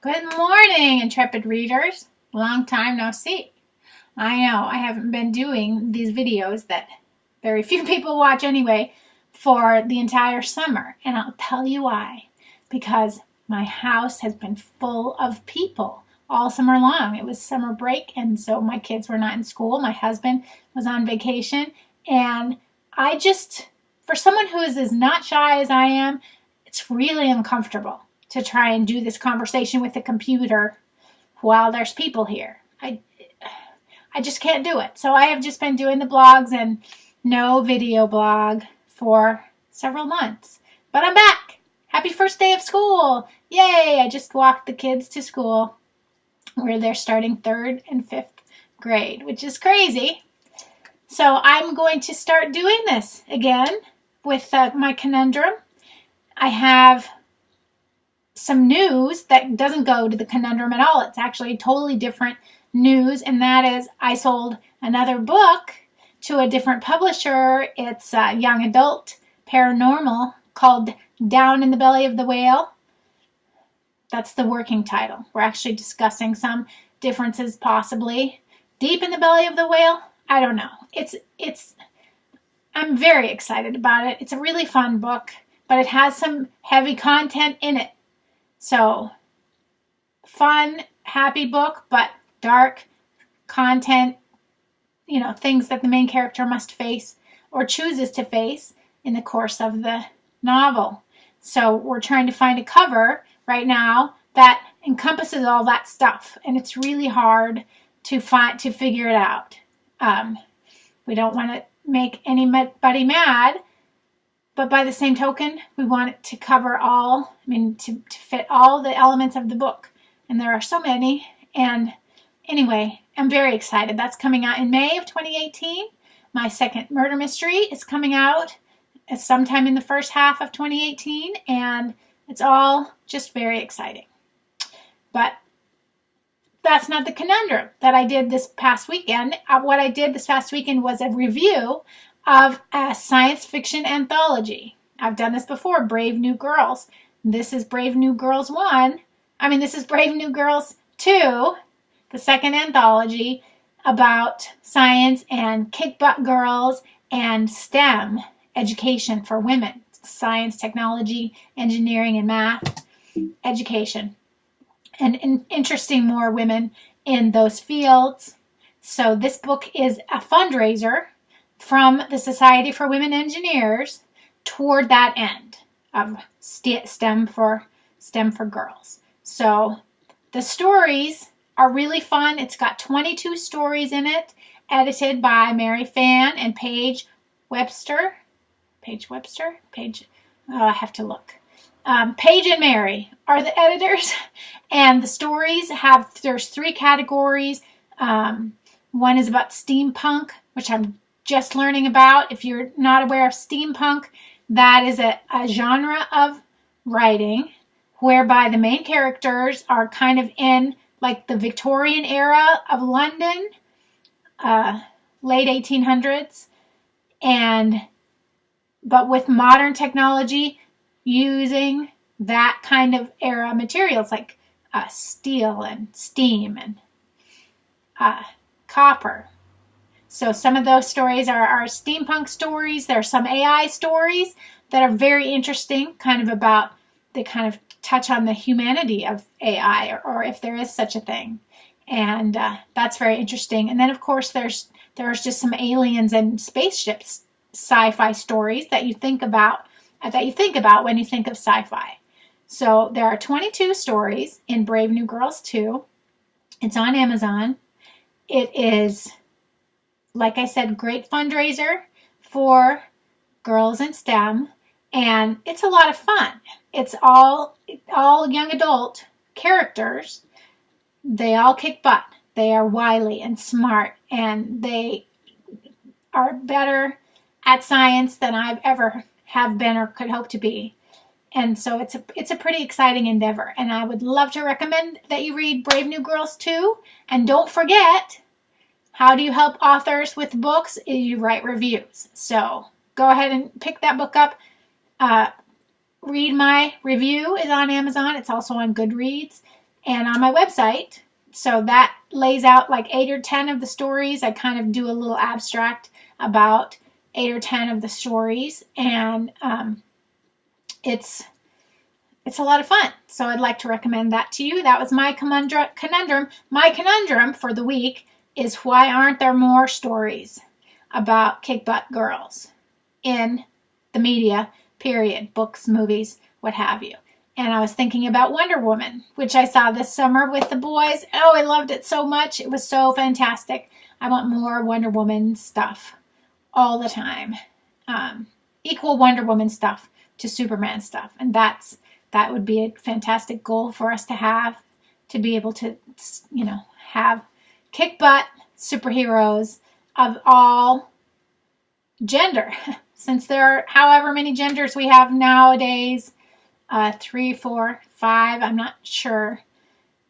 Good morning, intrepid readers. Long time no see. I know I haven't been doing these videos that very few people watch anyway for the entire summer, and I'll tell you why. Because my house has been full of people all summer long. It was summer break, and so my kids were not in school. My husband was on vacation, and I just, for someone who is as not shy as I am, it's really uncomfortable to try and do this conversation with the computer while there's people here. I just can't do it. So I have just been doing the blogs and no video blog for several months. But I'm back. Happy first day of school. Yay! I just walked the kids to school where they're starting 3rd and 5th grade, which is crazy. So I'm going to start doing this again with my Conundrum. I have some news that doesn't go to the Conundrum at all. It's actually totally different news, and that is I sold another book to a different publisher. It's young adult paranormal called Down in the Belly of the Whale. That's the working title. We're actually discussing some differences possibly. Deep in the Belly of the Whale? I don't know. I'm very excited about it. It's a really fun book, but it has some heavy content in it. So, fun, happy book, but dark content, things that the main character must face or chooses to face in the course of the novel. So, we're trying to find a cover right now that encompasses all that stuff, and it's really hard to figure it out. We don't want to make anybody mad, but by the same token, we want it to cover to fit all the elements of the book. And there are so many. And anyway, I'm very excited. That's coming out in May of 2018. My second murder mystery is coming out sometime in the first half of 2018. And it's all just very exciting. But that's not the Conundrum that I did this past weekend. What I did this past weekend was a review of a science fiction anthology. I've done this before, Brave New Girls. This is Brave New Girls 1. This is Brave New Girls 2, the second anthology about science and kick-butt girls and STEM education for women. Science, technology, engineering, and math education. And interesting more women in those fields. So this book is a fundraiser from the Society for Women Engineers toward that end of STEM for girls. So the stories are really fun. It's got 22 stories in it, edited by Mary Fan and Paige Webster. I have to look. Paige and Mary are the editors, and the stories there's 3 categories. One is about steampunk, which I'm just learning about. If you're not aware of steampunk, that is a genre of writing whereby the main characters are kind of in like the Victorian era of London, late 1800s, but with modern technology using that kind of era materials like steel and steam and copper. So some of those stories are steampunk stories. There are some AI stories that are very interesting, they kind of touch on the humanity of AI, or if there is such a thing. And that's very interesting. And then, of course, there's just some aliens and spaceships sci-fi stories that you think about when you think of sci-fi. So there are 22 stories in Brave New Girls 2. It's on Amazon. It is, like I said, great fundraiser for girls in STEM, and it's a lot of fun. It's all young adult characters. They all kick butt. They are wily and smart, and they are better at science than I've ever have been or could hope to be. And so it's a pretty exciting endeavor, and I would love to recommend that you read Brave New Girls 2. And don't forget, how do you help authors with books? You write reviews. So go ahead and pick that book up. Read my review is on Amazon. It's also on Goodreads. and on my website. So that lays out like 8 or 10 of the stories. I kind of do a little abstract about 8 or 10 of the stories, and it's a lot of fun. So I'd like to recommend that to you. That was my conundrum. My conundrum for the week is, why aren't there more stories about kick-butt girls in the media, period, books, movies, what have you. And I was thinking about Wonder Woman, which I saw this summer with the boys. Oh, I loved it so much. It was so fantastic. I want more Wonder Woman stuff all the time. Equal Wonder Woman stuff to Superman stuff. And that would be a fantastic goal for us to have, to be able to, have kick-butt superheroes of all gender. Since there are however many genders we have nowadays, 3, 4, 5, I'm not sure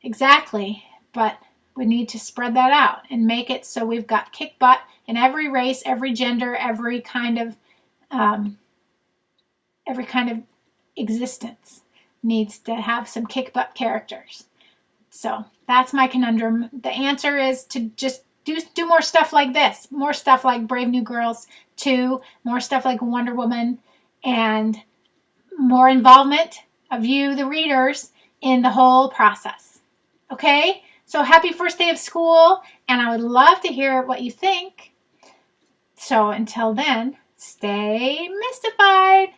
exactly, but we need to spread that out and make it so we've got kick-butt in every race, every gender, every kind of existence needs to have some kick-butt characters. So that's my conundrum. The answer is to just do more stuff like this, more stuff like Brave New Girls 2, more stuff like Wonder Woman, and more involvement of you, the readers, in the whole process. Okay? So happy first day of school, and I would love to hear what you think. So until then, stay mystified.